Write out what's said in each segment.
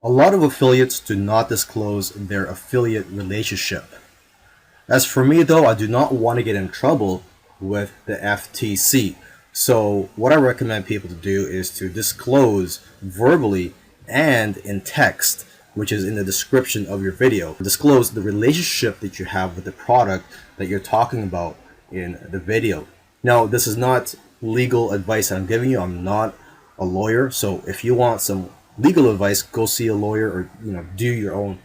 A lot of affiliates do not disclose their affiliate relationship. As for me though, I do not want to get in trouble with the FTC. So what I recommend people to do is to disclose verbally and in text, which is in the description of your video. Disclose the relationship that you have with the product that you're talking about in the video. Now, this is not legal advice I'm giving you. I'm not a lawyer, so if you want some legal advice, go see a lawyer or do your own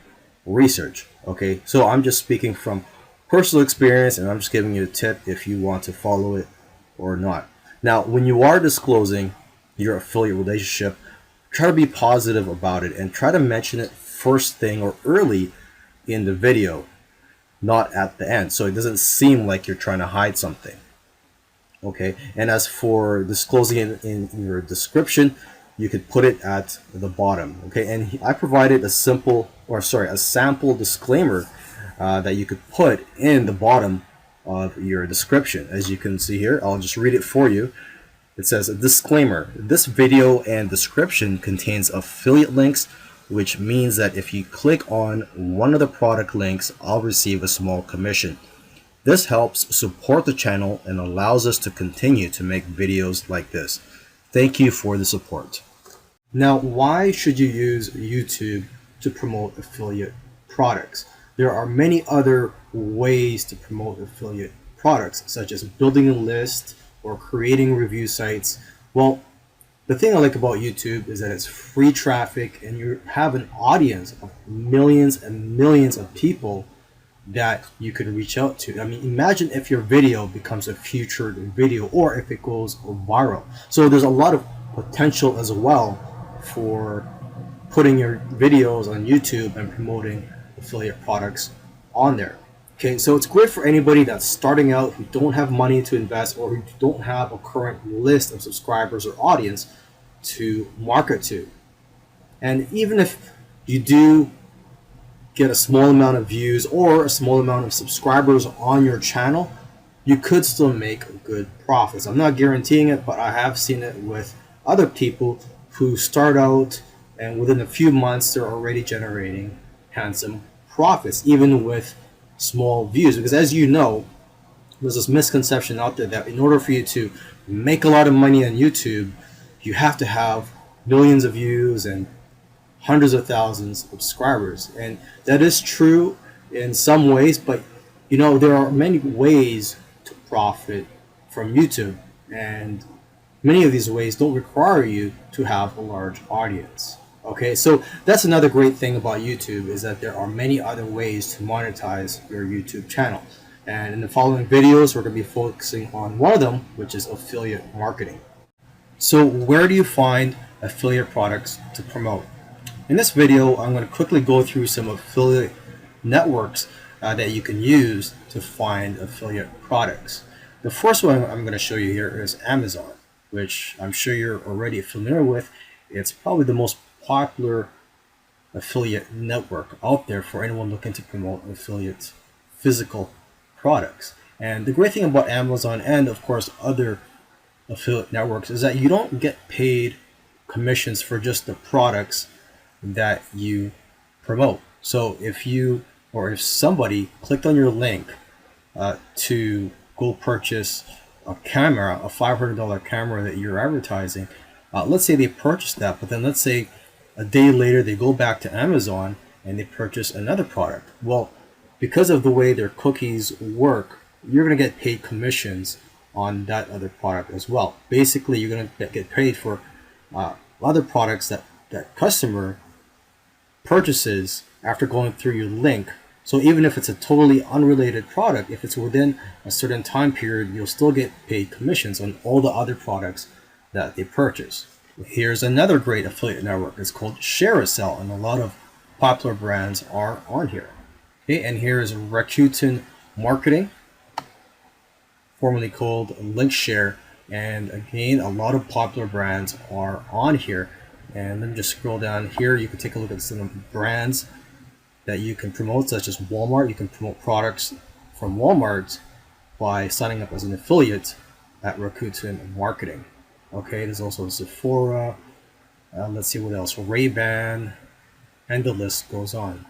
research. Okay, so I'm just speaking from personal experience, and I'm just giving you a tip if you want to follow it or not. Now, when you are disclosing your affiliate relationship, try to be positive about it and try to mention it first thing or early in the video, not at the end, so it doesn't seem like you're trying to hide something. Okay, and as for disclosing it in your description, you could put it at the bottom. Okay, and I provided a sample disclaimer that you could put in the bottom of your description. As you can see here, I'll just read it for you. It says, a disclaimer, this video and description contains affiliate links, which means that if you click on one of the product links, I'll receive a small commission. This helps support the channel and allows us to continue to make videos like this. Thank you for the support. Now, why should you use YouTube to promote affiliate products? There are many other ways to promote affiliate products, such as building a list or creating review sites. Well, the thing I like about YouTube is that it's free traffic and you have an audience of millions and millions of people that you could reach out to. I mean, imagine if your video becomes a featured video or if it goes viral. So there's a lot of potential as well for putting your videos on YouTube and promoting affiliate products on there. Okay, so it's great for anybody that's starting out, who don't have money to invest or who don't have a current list of subscribers or audience to market to. And even if you do get a small amount of views or a small amount of subscribers on your channel, you could still make good profits. I'm not guaranteeing it, but I have seen it with other people who start out and within a few months they're already generating handsome profits, even with small views. Because as you know, there's this misconception out there that in order for you to make a lot of money on YouTube, you have to have millions of views and hundreds of thousands of subscribers. And that is true in some ways, but there are many ways to profit from YouTube, and many of these ways don't require you to have a large audience. Okay, so that's another great thing about YouTube, is that there are many other ways to monetize your YouTube channel. And in the following videos, we're going to be focusing on one of them, which is affiliate marketing. So where do you find affiliate products to promote? In this video, I'm going to quickly go through some affiliate networks that you can use to find affiliate products. The first one I'm going to show you here is Amazon, which I'm sure you're already familiar with. It's probably the most popular affiliate network out there for anyone looking to promote affiliate physical products. And the great thing about Amazon and of course other affiliate networks is that you don't get paid commissions for just the products that you promote. So if somebody clicked on your link to go purchase a camera, a $500 camera that you're advertising, let's say they purchased that, but then let's say a day later they go back to Amazon and they purchase another product. Well, because of the way their cookies work, you're going to get paid commissions on that other product as well. Basically, you're going to get paid for other products that customer purchases after going through your link. So even if it's a totally unrelated product, if it's within a certain time period, you'll still get paid commissions on all the other products that they purchase. Here's another great affiliate network. It's called ShareASale, and a lot of popular brands are on here. Okay, and here is Rakuten Marketing, formerly called Linkshare, and again, a lot of popular brands are on here. And let me just scroll down here. You can take a look at some of the brands that you can promote, such as Walmart. You can promote products from Walmart by signing up as an affiliate at Rakuten Marketing. Okay, there's also Sephora. Let's see what else. Ray-Ban, and the list goes on.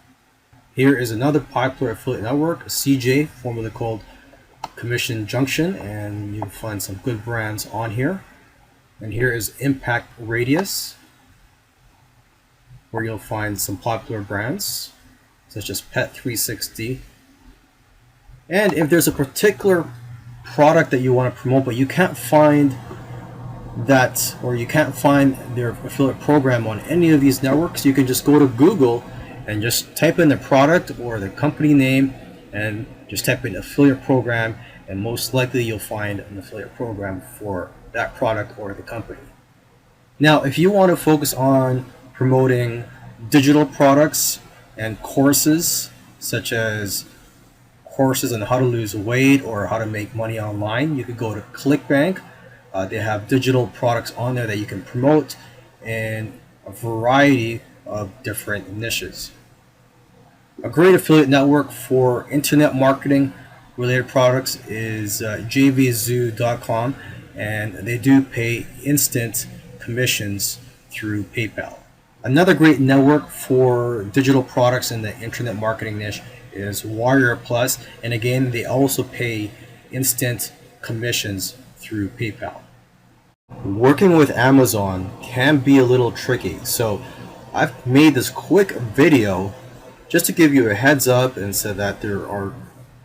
Here is another popular affiliate network, CJ, formerly called Commission Junction, and you'll find some good brands on here. And here is Impact Radius, where you'll find some popular brands such as Pet 360. And if there's a particular product that you want to promote but you can't find that, or you can't find their affiliate program on any of these networks, you can just go to Google and just type in the product or the company name and just type in affiliate program, and most likely you'll find an affiliate program for that product or the company. Now, if you want to focus on promoting digital products and courses, such as courses on how to lose weight or how to make money online, you could go to ClickBank. They have digital products on there that you can promote in a variety of different niches. A great affiliate network for internet marketing related products is jvzoo.com, and they do pay instant commissions through PayPal. Another great network for digital products in the internet marketing niche is Warrior Plus, and again, they also pay instant commissions through PayPal. Working with Amazon can be a little tricky, so I've made this quick video just to give you a heads up and so that there are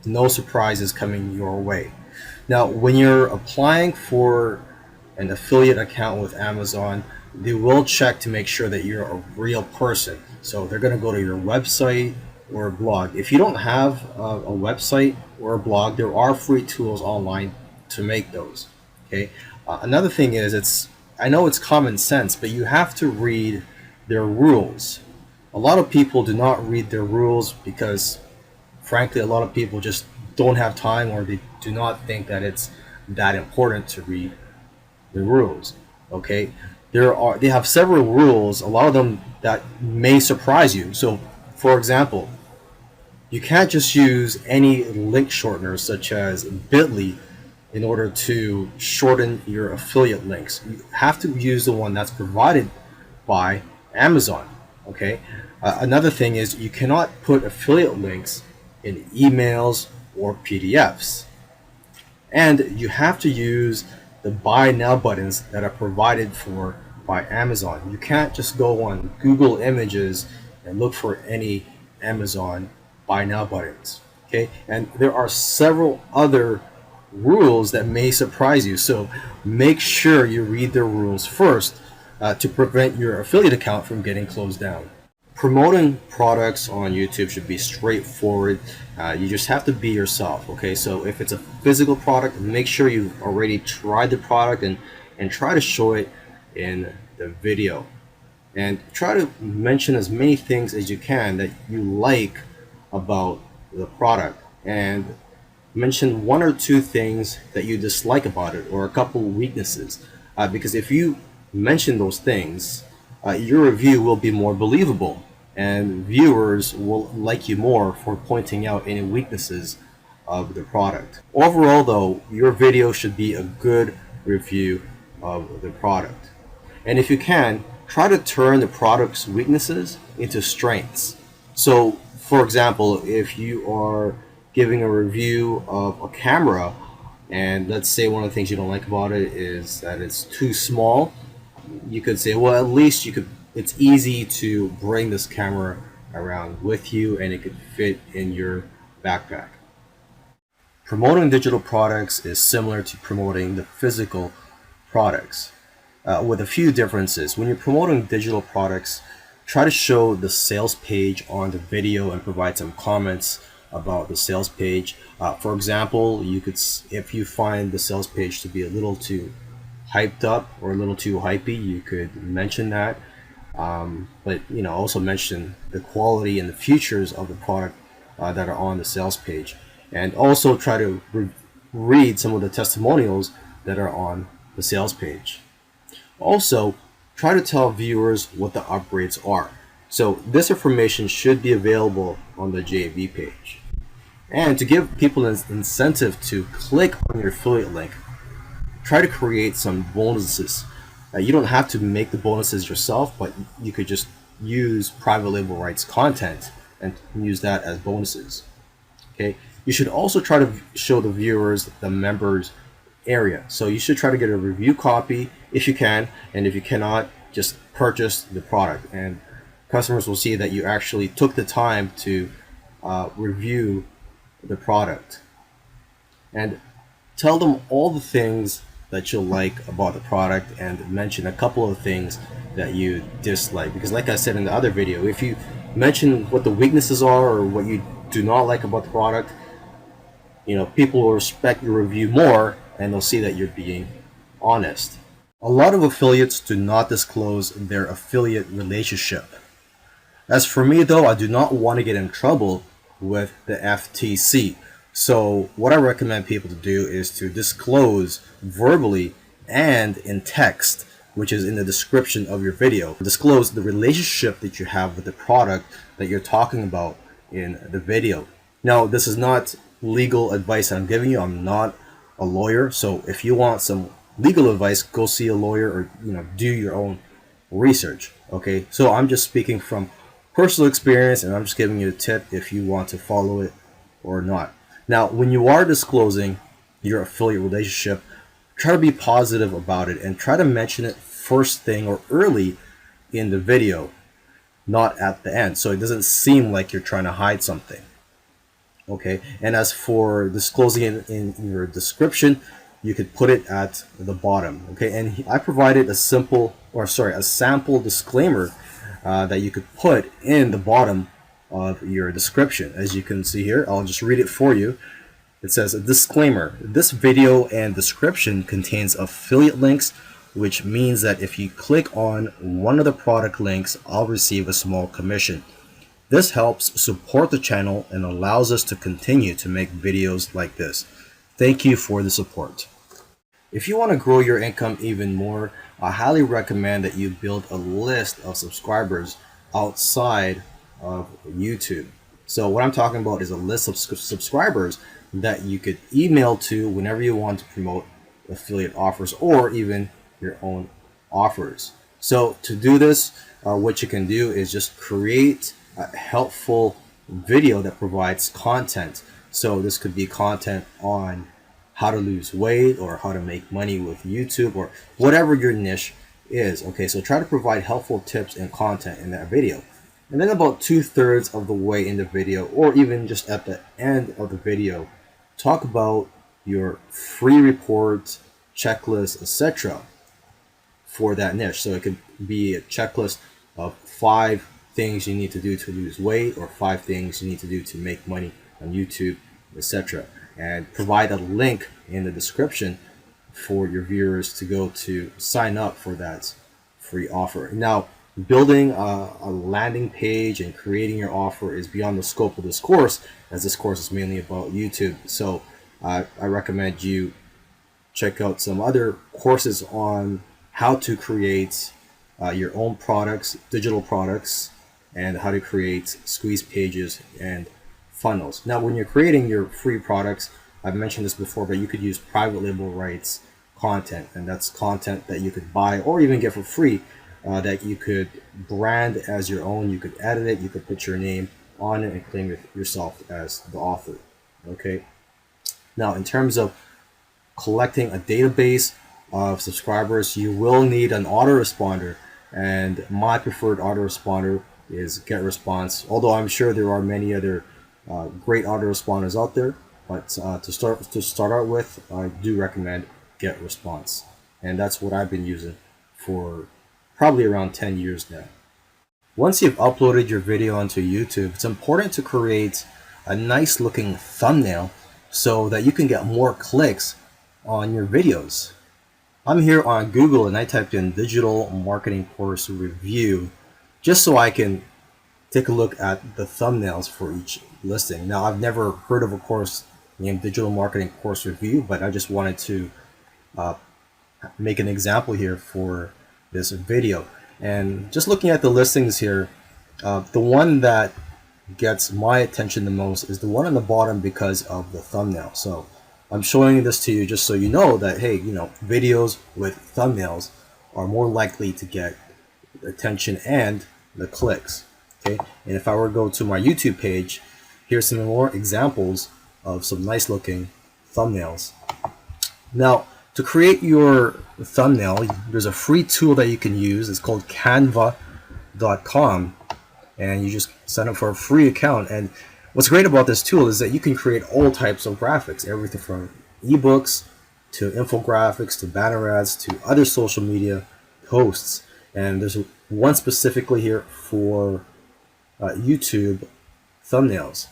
no surprises coming your way. Now, when you're applying for an affiliate account with Amazon, they will check to make sure that you're a real person. So they're going to go to your website or a blog. If you don't have a website or a blog, there are free tools online to make those. Okay. Another thing is, I know it's common sense, but you have to read their rules. A lot of people do not read their rules because, frankly, a lot of people just don't have time, or they do not think that it's that important to read the rules. Okay, they have several rules, a lot of them that may surprise you. So, for example, you can't just use any link shorteners such as Bitly in order to shorten your affiliate links. You have to use the one that's provided by Amazon. Okay. Another thing is, you cannot put affiliate links in emails or PDFs, and you have to use the buy now buttons that are provided for by Amazon. You can't just go on Google Images and look for any Amazon buy now buttons. Okay, and there are several other rules that may surprise you, so make sure you read the rules first to prevent your affiliate account from getting closed down. Promoting products on YouTube should be straightforward. You just have to be yourself. Okay, so if it's a physical product, make sure you've already tried the product and try to show it in the video, and try to mention as many things as you can that you like about the product, and mention one or two things that you dislike about it, or a couple weaknesses, because if you mention those things, your review will be more believable, and viewers will like you more for pointing out any weaknesses of the product. Overall though, your video should be a good review of the product, and if you can, try to turn the product's weaknesses into strengths. So for example, if you are giving a review of a camera, and let's say one of the things you don't like about it is that it's too small, you could say, well, at least it's easy to bring this camera around with you and it could fit in your backpack. Promoting digital products is similar to promoting the physical products, with a few differences. When you're promoting digital products, try to show the sales page on the video and provide some comments about the sales page. For example, if you find the sales page to be a little too hyped up or a little too hypey, you could mention that. But also mention the quality and the features of the product that are on the sales page, and also try to read some of the testimonials that are on the sales page. Also, try to tell viewers what the upgrades are. So this information should be available on the JV page. And to give people an incentive to click on your affiliate link, try to create some bonuses. You don't have to make the bonuses yourself, but you could just use private label rights content and use that as bonuses. Okay, you should also try to show the viewers the members area. So you should try to get a review copy if you can, and if you cannot, just purchase the product, and customers will see that you actually took the time to review the product. And tell them all the things that you like about the product and mention a couple of things that you dislike, because like I said in the other video, if you mention what the weaknesses are or what you do not like about the product, people will respect your review more, and they'll see that you're being honest. A lot of affiliates do not disclose their affiliate relationship. As for me though, I do not want to get in trouble with the FTC. So what I recommend people to do is to disclose verbally and in text, which is in the description of your video. Disclose the relationship that you have with the product that you're talking about in the video. Now, this is not legal advice I'm giving you. I'm not a lawyer. So if you want some legal advice, go see a lawyer, or do your own research. Okay, so I'm just speaking from personal experience, and I'm just giving you a tip if you want to follow it or not. Now, when you are disclosing your affiliate relationship, try to be positive about it and try to mention it first thing or early in the video, not at the end, so it doesn't seem like you're trying to hide something. Okay, and as for disclosing it in your description, you could put it at the bottom. Okay, and I provided a sample disclaimer that you could put in the bottom of your description. As you can see here, I'll just read it for you. It says, a disclaimer: this video and description contains affiliate links, which means that if you click on one of the product links, I'll receive a small commission. This helps support the channel and allows us to continue to make videos like this. Thank you for the support. If you want to grow your income even more, I highly recommend that you build a list of subscribers outside of YouTube. So what I'm talking about is a list of subscribers that you could email to whenever you want to promote affiliate offers or even your own offers. So to do this, what you can do is just create a helpful video that provides content. So this could be content on how to lose weight or how to make money with YouTube or whatever your niche is. Okay, so try to provide helpful tips and content in that video. And then about 2/3 of the way in the video, or even just at the end of the video, talk about your free report, checklist, etc. for that niche. So it could be a checklist of 5 things you need to do to lose weight, or 5 things you need to do to make money on YouTube, etc. And provide a link in the description for your viewers to go to sign up for that free offer. Now, building a landing page and creating your offer is beyond the scope of this course, as this course is mainly about YouTube. So I recommend you check out some other courses on how to create your own products, digital products, and how to create squeeze pages and funnels. Now, when you're creating your free products, I've mentioned this before, but you could use private label rights content, and that's content that you could buy or even get for free, that you could brand as your own. You could edit it, you could put your name on it and claim it yourself as the author. Okay. Now, in terms of collecting a database of subscribers, you will need an autoresponder, and my preferred autoresponder is GetResponse, although I'm sure there are many other great autoresponders out there, but to start out with, I do recommend GetResponse, and that's what I've been using for probably around 10 years now. Once you've uploaded your video onto YouTube, it's important to create a nice looking thumbnail so that you can get more clicks on your videos. I'm here on Google and I typed in digital marketing course review just so I can take a look at the thumbnails for each listing. Now, I've never heard of a course named digital marketing course review, but I just wanted to make an example here for this video. And just looking at the listings here, the one that gets my attention the most is the one on the bottom because of the thumbnail. So I'm showing this to you just so you know that, hey, videos with thumbnails are more likely to get attention and the clicks. Okay, and if I were to go to my YouTube page, here's some more examples of some nice looking thumbnails. Now, to create your thumbnail, there's a free tool that you can use. It's called canva.com, and you just sign up for a free account. And what's great about this tool is that you can create all types of graphics, everything from ebooks to infographics to banner ads to other social media posts. And there's one specifically here for YouTube thumbnails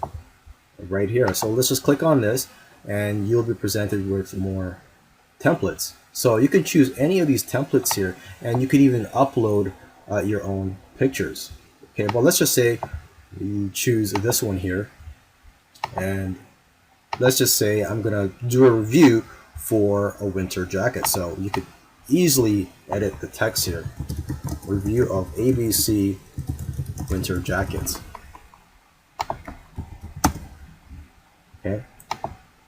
right here. So let's just click on this and you'll be presented with more templates. So you can choose any of these templates here, and you could even upload your own pictures. Okay, well, let's just say you choose this one here, and let's just say I'm gonna do a review for a winter jacket. So you could easily edit the text here. Review of ABC winter jackets. Okay,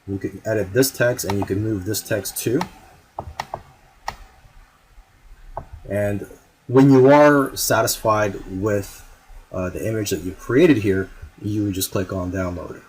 you can edit this text and you can move this text too. And when you are satisfied with the image that you created here, you would just click on download.